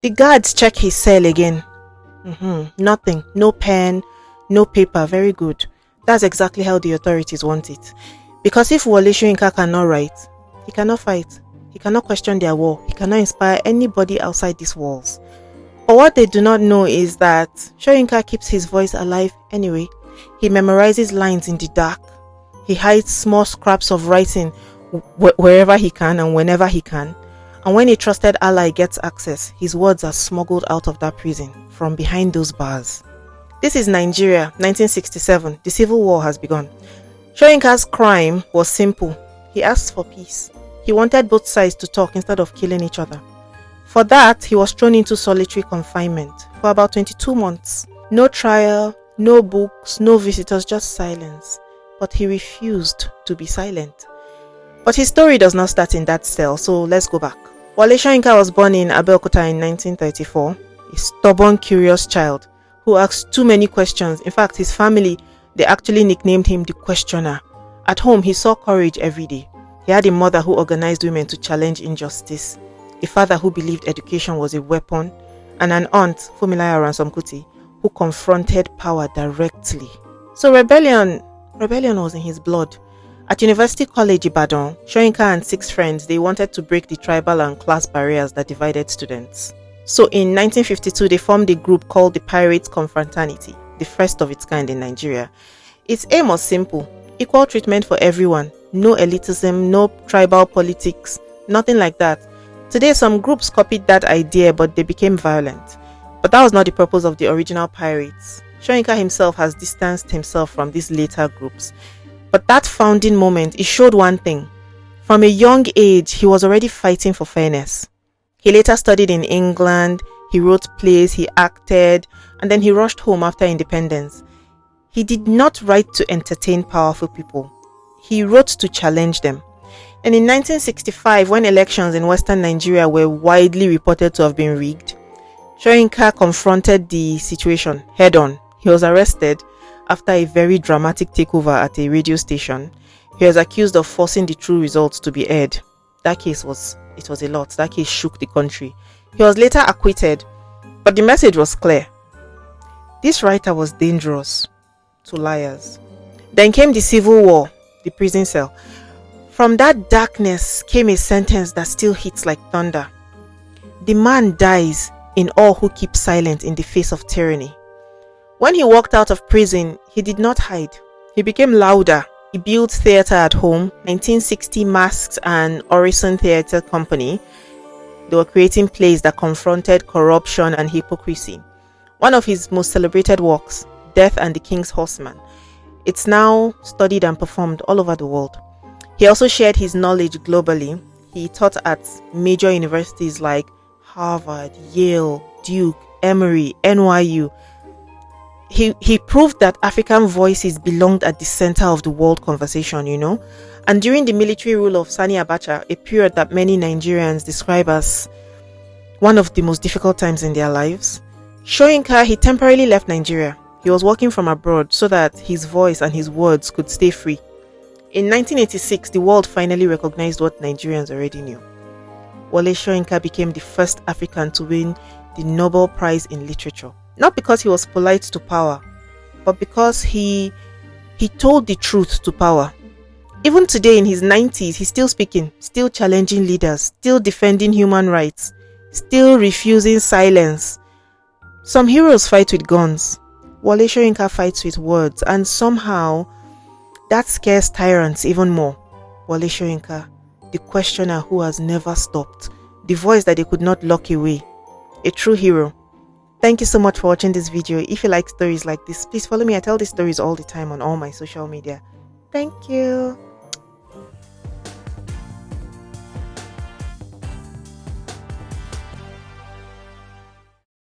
The guards check his cell again. Nothing. No pen, no paper. Very good. That's exactly how the authorities want it. Because if Wole Soyinka cannot write, he cannot fight. He cannot question their war. He cannot inspire anybody outside these walls. But what they do not know is that Soyinka keeps his voice alive anyway. He memorizes lines in the dark. He hides small scraps of writing wherever he can and whenever he can. And when a trusted ally gets access, his words are smuggled out of that prison from behind those bars. This is Nigeria, 1967. The civil war has begun. Soyinka's crime was simple. He asked for peace. He wanted both sides to talk instead of killing each other. For that, he was thrown into solitary confinement for about 22 months. No trial, no books, no visitors, just silence. But he refused to be silent. But his story does not start in that cell, so let's go back. Wole Soyinka was born in Abeokuta in 1934, a stubborn, curious child who asked too many questions. In fact, his family, they actually nicknamed him the questioner. At home, he saw courage every day. He had a mother who organized women to challenge injustice, a father who believed education was a weapon, and an aunt, Funmilayo Ransome-Kuti, who confronted power directly. So rebellion was in his blood. At University College Ibadan, Soyinka and 6 friends, they wanted to break the tribal and class barriers that divided students. So in 1952, they formed a group called the Pirates Confraternity, the first of its kind in Nigeria. Its aim was simple: equal treatment for everyone, no elitism, no tribal politics, nothing like that. Today, some groups copied that idea, but they became violent. But that was not the purpose of the original pirates. Soyinka himself has distanced himself from these later groups. But that founding moment, it showed one thing. From a young age, he was already fighting for fairness. He later studied in England, he wrote plays, he acted, and then he rushed home after independence. He did not write to entertain powerful people. He wrote to challenge them. And in 1965, when elections in Western Nigeria were widely reported to have been rigged, Soyinka confronted the situation head on. He was arrested after a very dramatic takeover at a radio station. He was accused of forcing the true results to be aired. That case was a lot. That case shook the country. He was later acquitted, but the message was clear. This writer was dangerous to liars. Then came the civil war, the prison cell. From that darkness came a sentence that still hits like thunder. The man dies in all who keep silent in the face of tyranny. When he walked out of prison, he did not hide. He became louder. He built theatre at home, 1960 Masks and Orison Theatre Company. They were creating plays that confronted corruption and hypocrisy. One of his most celebrated works, Death and the King's Horseman. It's now studied and performed all over the world. He also shared his knowledge globally. He taught at major universities like Harvard, Yale, Duke, Emory, NYU. He proved that African voices belonged at the center of the world conversation, And during the military rule of Sani Abacha, a period that many Nigerians describe as one of the most difficult times in their lives, Soyinka, he temporarily left Nigeria. He was working from abroad so that his voice and his words could stay free. In 1986, the world finally recognized what Nigerians already knew. Wole Soyinka became the first African to win the Nobel Prize in Literature. Not because he was polite to power, but because he told the truth to power. Even today in his 90s, he's still speaking, still challenging leaders, still defending human rights, still refusing silence. Some heroes fight with guns. Wole Soyinka fights with words, and somehow that scares tyrants even more. Wole Soyinka, the questioner who has never stopped, the voice that they could not lock away, a true hero. Thank you so much for watching this video. If you like stories like this, please follow me. I tell these stories all the time on all my social media. Thank you.